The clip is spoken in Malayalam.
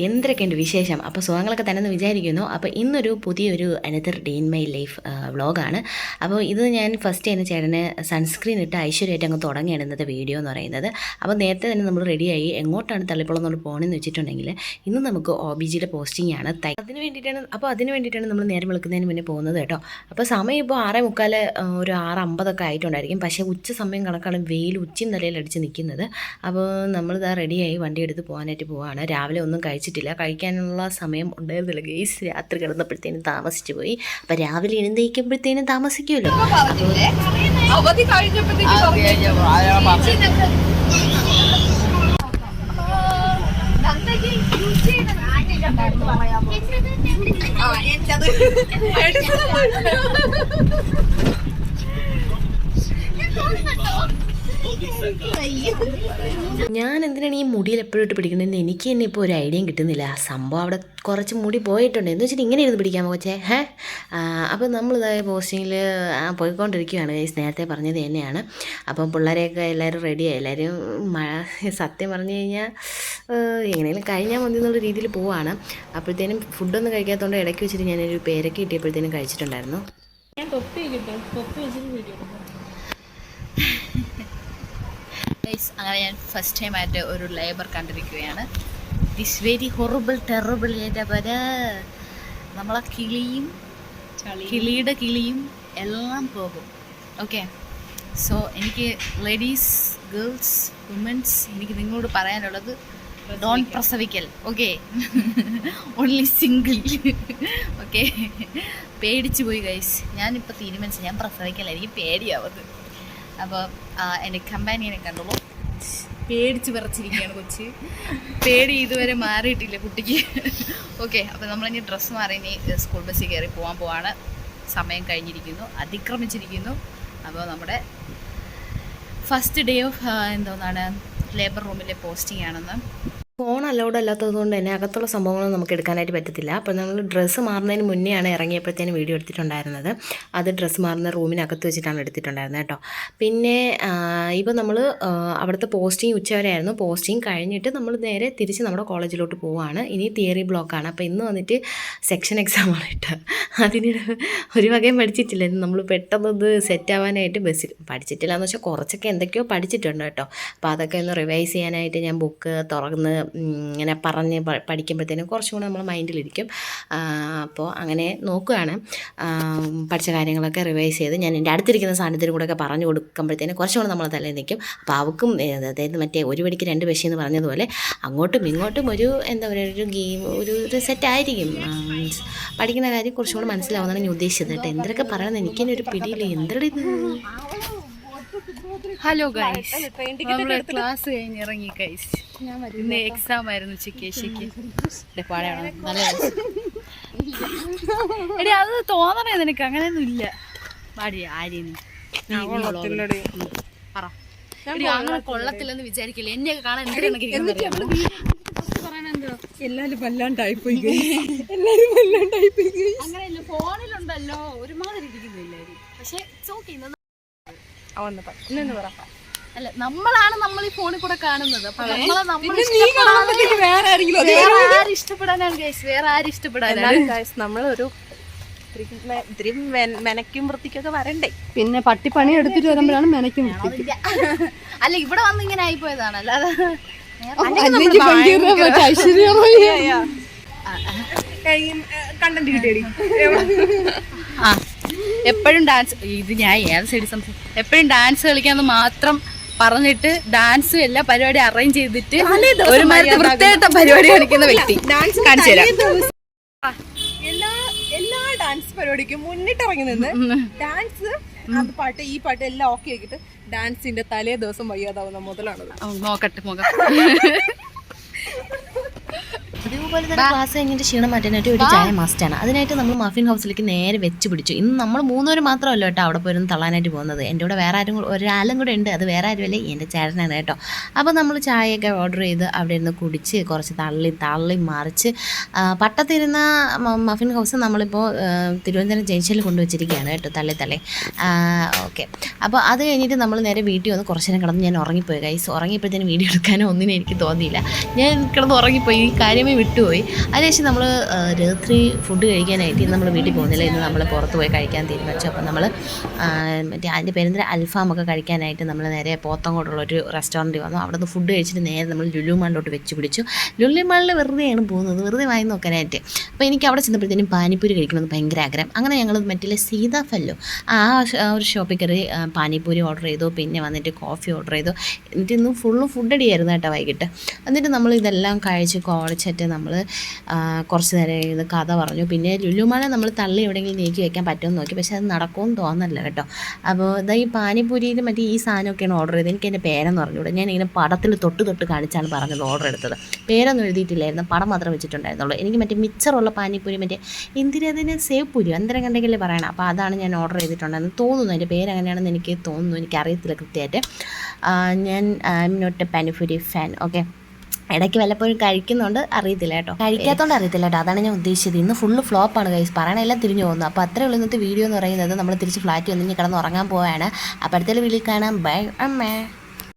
എന്തൊക്കെയുണ്ട് വിശേഷം? അപ്പോൾ സുഖങ്ങളൊക്കെ തന്നെ വിചാരിക്കുന്നു. അപ്പോൾ ഇന്നൊരു പുതിയൊരു another day in my life വ്ളോഗാണ്. അപ്പോൾ ഇത് ഞാൻ ഫസ്റ്റ് തന്നെ ചേട്ടന് സൺസ്ക്രീൻ ഇട്ട് ഐശ്വര്യമായിട്ട് അങ്ങ് തുടങ്ങിയാണ് ഇന്നത്തെ വീഡിയോ എന്ന് പറയുന്നത്. അപ്പോൾ നേരത്തെ തന്നെ നമ്മൾ റെഡിയായി എങ്ങോട്ടാണ് തള്ളിപ്പുളം നമ്മൾ പോകണമെന്ന് വെച്ചിട്ടുണ്ടെങ്കിൽ ഇന്ന് നമുക്ക് OBGയുടെ പോസ്റ്റിംഗ് ആണ്. അതിന് വേണ്ടിയിട്ടാണ് നമ്മൾ നേരം വെളുക്കുന്നതിന് മുന്നേ പോകുന്നത് കേട്ടോ. അപ്പോൾ സമയം ഇപ്പോൾ 6:45 ഒരു 6:50 ആയിട്ടുണ്ടായിരിക്കും. പക്ഷേ ഉച്ച സമയം കണക്കാണ് വെയിൽ ഉച്ചയും തലയിൽ അടിച്ച് നിൽക്കുന്നത്. അപ്പോൾ നമ്മളിതാ റെഡിയായി വണ്ടി എടുത്ത് പോകാനായിട്ട് പോവാണ്. രാവിലെ ഒന്നും കഴിച്ചിട്ടില്ല, കഴിക്കാനുള്ള സമയം ഉണ്ടായിരുന്നില്ല ഗെയ്സ്. രാത്രി കിടന്നപ്പോഴത്തേനും താമസിച്ചു പോയി. അപ്പം രാവിലെ എഴുന്നേൽക്കുമ്പോഴത്തേനും താമസിക്കുമല്ലോ. അവധി ഞാൻ എന്തിനാണ് ഈ മുടിയിൽ എപ്പോഴും ഇട്ട് പിടിക്കണമെന്ന് എനിക്ക് തന്നെ ഇപ്പോൾ ഒരു ഐഡിയയും കിട്ടുന്നില്ല. സംഭവം അവിടെ കുറച്ച് മുടി പോയിട്ടുണ്ട് എന്ന് വെച്ചിട്ട് ഇങ്ങനെ ഇരുന്ന് പിടിക്കാൻ പോച്ചേ. അപ്പോൾ നമ്മളിതായ പോസ്റ്റിങ്ങിൽ പോയിക്കൊണ്ടിരിക്കുകയാണ്. നേരത്തെ പറഞ്ഞത് തന്നെയാണ്. അപ്പം പിള്ളേരെയൊക്കെ എല്ലാവരും റെഡിയായി. എല്ലാവരും സത്യം പറഞ്ഞു കഴിഞ്ഞാൽ എങ്ങനെയും കഴിഞ്ഞാൽ മതി എന്നുള്ള രീതിയിൽ പോവാണ്. അപ്പോഴത്തേനും ഫുഡൊന്നും കഴിക്കാത്തതുകൊണ്ട് ഇടയ്ക്ക് വെച്ചിട്ട് ഞാനൊരു പേരൊക്കെ കിട്ടിയപ്പോഴത്തേനും കഴിച്ചിട്ടുണ്ടായിരുന്നു. ഞാൻ തൊപ്പി വെച്ചിട്ട് വീഡിയോ അങ്ങനെ ഞാൻ ഫസ്റ്റ് ടൈമായിട്ട് ഒരു ലേബർ കണ്ടിരിക്കുകയാണ്. This very horrible terrible. എൻ്റെ പേര് നമ്മളെ കിളിയുടെ കിളിയും എല്ലാം പോകും. ഓക്കെ, സോ എനിക്ക് ലേഡീസ്, ഗേൾസ്, വുമൻസ്, എനിക്ക് നിങ്ങളോട് പറയാനുള്ളത് ഡോൺ പ്രസവിക്കൽ. Okay, only single. ഓക്കെ, പേടിച്ചു പോയി ഗൈസ്. ഞാനിപ്പോൾ തീരുമാനിച്ചു ഞാൻ പ്രസവിക്കല, എനിക്ക് പേടിയാവത്. അപ്പോൾ എൻ്റെ കമ്പാനിയനെ കണ്ടോളൂ, പേടിച്ച് വിറച്ചിരിക്കുകയാണ് കൊച്ച്. പേടി ഇതുവരെ മാറിയിട്ടില്ല കുട്ടിക്ക്. ഓക്കെ, അപ്പോൾ നമ്മളിനി ഡ്രസ്സ് മാറി ഇനി സ്കൂൾ ബസ്സിൽ കയറി പോവാണ്. സമയം കഴിഞ്ഞിരിക്കുന്നു, അതിക്രമിച്ചിരിക്കുന്നു. അപ്പോൾ നമ്മുടെ ഫസ്റ്റ് ഡേ ഓഫ് എന്തോന്നാണ് ലേബർ റൂമിലെ പോസ്റ്റിംഗ് ആണെന്ന്. ഫോൺ അലൗഡ് അല്ലാത്തത് കൊണ്ട് തന്നെ അകത്തുള്ള സംഭവങ്ങളൊന്നും നമുക്ക് എടുക്കാനായിട്ട് പറ്റത്തില്ല. അപ്പോൾ നമ്മൾ ഡ്രസ്സ് മാറുന്നതിന് മുന്നെയാണ് ഇറങ്ങിയപ്പോഴത്തേനും വീഡിയോ എടുത്തിട്ടുണ്ടായിരുന്നത്. അത് ഡ്രസ്സ് മാറുന്ന റൂമിനകത്ത് വെച്ചിട്ടാണ് എടുത്തിട്ടുണ്ടായിരുന്നത് കേട്ടോ. പിന്നെ ഇപ്പോൾ നമ്മൾ അവിടുത്തെ പോസ്റ്റിംഗ് ഉച്ചവരെയായിരുന്നു. പോസ്റ്റിംഗ് കഴിഞ്ഞിട്ട് നമ്മൾ നേരെ തിരിച്ച് നമ്മുടെ കോളേജിലോട്ട് പോവുകയാണ്. ഇനി തിയറി ബ്ലോക്കാണ്. അപ്പോൾ ഇന്ന് വന്നിട്ട് സെക്ഷൻ എക്സാമാണ് കേട്ടോ. അതിന് ഒരു വകയും പഠിച്ചിട്ടില്ല. നമ്മൾ പെട്ടെന്നത് സെറ്റാവാനായിട്ട് ബസ്സിൽ പഠിച്ചിട്ടില്ല എന്ന് വെച്ചാൽ കുറച്ചൊക്കെ എന്തൊക്കെയോ പഠിച്ചിട്ടുണ്ട് കേട്ടോ. അപ്പോൾ അതൊക്കെ ഒന്ന് റിവൈസ് ചെയ്യാനായിട്ട് ഞാൻ ബുക്ക് തുറന്ന് ഇങ്ങനെ പറഞ്ഞ് പഠിക്കുമ്പോഴത്തേനും കുറച്ചും കൂടെ നമ്മൾ മൈൻഡിലിരിക്കും. അപ്പോൾ അങ്ങനെ നോക്കുകയാണ്. പഠിച്ച കാര്യങ്ങളൊക്കെ റിവൈസ് ചെയ്ത് ഞാൻ എൻ്റെ അടുത്തിരിക്കുന്ന സാന്നിധ്യത്തിനും കൂടെയൊക്കെ പറഞ്ഞു കൊടുക്കുമ്പോഴത്തേനും കുറച്ചും കൂടെ നമ്മൾ തലയിൽ നിൽക്കും. അപ്പോൾ അവൾക്കും അതായത് മറ്റേ ഒരു വടിക്ക് രണ്ട് പക്ഷി എന്ന് പറഞ്ഞതുപോലെ അങ്ങോട്ടും ഇങ്ങോട്ടും ഒരു എന്താ പറയുക ഒരു ഗെയിം ഒരു സെറ്റായിരിക്കും. പഠിക്കുന്ന കാര്യം കുറച്ചും കൂടെ മനസ്സിലാവുന്നതാണ് ഞാൻ ഉദ്ദേശിച്ചത് കേട്ടോ. എന്തൊക്കെ പറയണമെന്ന് എനിക്കെന്നെ ഒരു പിടിയില്ല. എന്തൊരു ഇത്. ഹലോ ഗൈസ്, നമ്മൾ ക്ലാസ് കഴിഞ്ഞ് ഇറങ്ങി ഗൈസ്. ഇന്ന് എക്സാം ആയിരുന്നു ചിക്കേശിക്ക്. പാടാണ് നല്ല എടി, അത് തോന്നണേ നിനക്ക്? അങ്ങനെയൊന്നും ഇല്ല. പാടി ആര്യന് പറ. അങ്ങനെ കൊള്ളത്തില്ലെന്ന് വിചാരിക്കില്ല. എന്നെയൊക്കെ കാണാൻ എല്ലാരും വല്ലാണ്ടായിപ്പോയി. അങ്ങനെയല്ല, ഫോണിലുണ്ടല്ലോ ഒരുമാതിരി ഇരിക്കുന്നില്ല. പക്ഷെ അല്ല, നമ്മളാണ് നമ്മൾ ഈ ഫോണിൽ കൂടെ കാണുന്നത്. അപ്പൊ വേറെ ആരും ഇഷ്ടപ്പെടാനാണ് ഗൈസ്, വേറെ ആരും ഇഷ്ടപ്പെടാനാണ്. നമ്മളൊരു മെനക്കും വൃത്തിക്കൊക്കെ വരണ്ടേ. പിന്നെ പട്ടിപ്പണി എടുത്തിട്ട് വരുമ്പോഴാണ് മെനക്കും. അല്ല, ഇവിടെ വന്ന് ഇങ്ങനെ ആയിപ്പോയതാണ്. അല്ലാതെ കണ്ടന്റ് കിട്ടിയടി. എപ്പോഴും ഡാൻസ്, ഇത് ഞാൻ ഏത് സൈഡ് എപ്പോഴും ഡാൻസ് കളിക്കാന്ന് മാത്രം പറഞ്ഞിട്ട് ഡാൻസും എല്ലാ പരിപാടി അറേഞ്ച് ചെയ്തിട്ട് ഒരുമാതിരി വൃത്തിയായിട്ട പരിപാടി കളിക്കുന്ന വ്യക്തി. കാണിച്ചു തരാം. എല്ലാ ഡാൻസ് പരിപാടിക്കും മുന്നിട്ടിറങ്ങി നിന്ന് ഡാൻസ്, അത് പാട്ട്, ഈ പാട്ട് എല്ലാം ഓക്കെ ആക്കിയിട്ട് ഡാൻസിന്റെ തലേ ദിവസം വയ്യാതാവുന്ന മുതലാണത്. നോക്കട്ടെ മുഖം. അതുപോലെ തന്നെ ക്ലാസ് കഴിഞ്ഞിട്ട് ക്ഷീണം മാറ്റാനായിട്ട് ഒരു ചായ മസ്റ്റാണ്. അതിനായിട്ട് നമ്മൾ മഫിൻ ഹൗസിലേക്ക് നേരെ വെച്ച് പിടിച്ചു. ഇന്ന് നമ്മൾ 3 പേര് മാത്രമല്ല കേട്ടോ അവിടെ പോയിരുന്ന് തള്ളാനായിട്ട് പോകുന്നത്. എൻ്റെ കൂടെ വേറെ ഒരാളും കൂടെ ഉണ്ട്. അത് വേറെ ആരുമല്ലേ, എൻ്റെ ചേട്ടനാണ് കേട്ടോ. അപ്പോൾ നമ്മൾ ചായയൊക്കെ ഓർഡർ ചെയ്ത് അവിടെ ഇരുന്ന് കുടിച്ച് കുറച്ച് തള്ളി മറിച്ച് പട്ടത്തിരുന്ന മഫിൻ ഹൗസ് നമ്മളിപ്പോൾ തിരുവനന്തപുരം ജംഗ്ഷനിൽ കൊണ്ടുവച്ചിരിക്കുകയാണ് കേട്ടോ, തള്ളി. ഓക്കെ, അപ്പോൾ അത് കഴിഞ്ഞിട്ട് നമ്മൾ നേരെ വീട്ടിൽ വന്ന് കുറച്ച് നേരം കിടന്ന് ഞാൻ ഉറങ്ങിപ്പോയി ഗൈസ്. ഉറങ്ങിയപ്പോഴത്തേനും വീഡിയോ എടുക്കാനോ ഒന്നിനും എനിക്ക് തോന്നിയില്ല. ഞാൻ കിടന്ന് ഉറങ്ങിപ്പോയി, ഈ കാര്യമേ വിട്ടുപോയി. അതിനുശേഷം നമ്മൾ രാത്രി ഫുഡ് കഴിക്കാനായിട്ട് നമ്മൾ വീട്ടിൽ പോകുന്നില്ല, ഇന്ന് നമ്മൾ പുറത്ത് പോയി കഴിക്കാൻ തീരുമാനിച്ചു. അപ്പോൾ നമ്മൾ മറ്റേ അതിൻ്റെ പേരെന്താ അൽഫാമൊക്കെ കഴിക്കാനായിട്ട് നമ്മൾ നേരെ പോത്തങ്കോടുള്ളൊരു റെസ്റ്റോറൻറ്റിൽ വന്നു. അവിടെ നിന്ന് ഫുഡ് കഴിച്ചിട്ട് നേരെ നമ്മൾ ലുലു മാളിലോട്ട് വെച്ച് പിടിച്ചു. ലുലു മാളിൽ വെറുതെയാണ് പോകുന്നത്, വെറുതെ വാങ്ങി നോക്കാനായിട്ട്. അപ്പോൾ എനിക്ക് അവിടെ ചെന്നപ്പോഴത്തേനും പാനിപ്പൂരി കഴിക്കണമെന്ന് ഭയങ്കര ആഗ്രഹം. അങ്ങനെ ഞങ്ങൾ മറ്റേ സീതാഫല്ലോ ആ ഒരു ഷോപ്പിൽ കയറി പാനിപ്പൂരി ഓർഡർ ചെയ്തു. പിന്നെ വന്നിട്ട് കോഫി ഓർഡർ ചെയ്തു. എന്നിട്ട് ഇന്ന് ഫുള്ള് ഫുഡ് അടിയായിരുന്നു കേട്ടോ വൈകിട്ട്. എന്നിട്ട് നമ്മൾ ഇതെല്ലാം കഴിച്ച് കുഴച്ചിട്ട് നമ്മൾ കുറച്ച് നേരം ഇത് കഥ പറഞ്ഞു. പിന്നെ ലുലുമാല നമ്മൾ തള്ളി എവിടെയെങ്കിലും നീക്കി വെക്കാൻ പറ്റുമെന്ന് നോക്കി, പക്ഷേ അത് നടക്കുമെന്ന് തോന്നല്ല കേട്ടോ. അപ്പോൾ ഇതാ ഈ പാനിപ്പൂരിയിൽ മറ്റേ ഈ സാധനമൊക്കെയാണ് ഓർഡർ ചെയ്തത്. എനിക്ക് എൻ്റെ പേരെന്ന് പറഞ്ഞുകൂടെ, ഞാനിങ്ങനെ പടത്തിൽ തൊട്ട് കാണിച്ചാണ് പറഞ്ഞത് ഓർഡർ എടുത്തത്. പേരൊന്നും എഴുതിയിട്ടില്ലായിരുന്നു, പടം മാത്രം വെച്ചിട്ടുണ്ടായിരുന്നുള്ളൂ. എനിക്ക് മറ്റേ മിച്ചറുള്ള പാനിപ്പൂരി, മറ്റേ എന്തിനതിന് സേവ് പൂരി അന്തരം കണ്ടെങ്കിലേ പറയണം. അപ്പോൾ അതാണ് ഞാൻ ഓർഡർ ചെയ്തിട്ടുണ്ടായിരുന്നു തോന്നുന്നു. എൻ്റെ പേര് അങ്ങനെയാണെന്ന് എനിക്ക് തോന്നുന്നു, എനിക്കറിയത്തില്ല കൃത്യമായിട്ട്. ഞാൻ I am not a panipuri fan. Okay, ഇടയ്ക്ക് വല്ലപ്പോഴും കഴിക്കുന്നുണ്ട്, അറിയത്തില്ല കേട്ടോ, കഴിക്കാത്തതുകൊണ്ട് അറിയത്തില്ല കേട്ടോ. അതാണ് ഞാൻ ഉദ്ദേശിച്ചത്. ഇന്ന് ഫുള്ള് ഫ്ലോപ്പാണ് ഗൈസ്, പറയണെല്ലാം തിരിഞ്ഞു പോകുന്നു. അപ്പോൾ അത്രേ ഉള്ളൂ ഇന്നത്തെ വീഡിയോ എന്ന് പറയുന്നത്. നമ്മൾ തിരിച്ച് ഫ്ലാറ്റ് വന്ന് കിടന്ന് ഉറങ്ങാൻ പോവുകയാണ്. അപ്പോൾ അടുത്ത വീട്ടിൽ കാണാം. ബൈ അമ്മേ.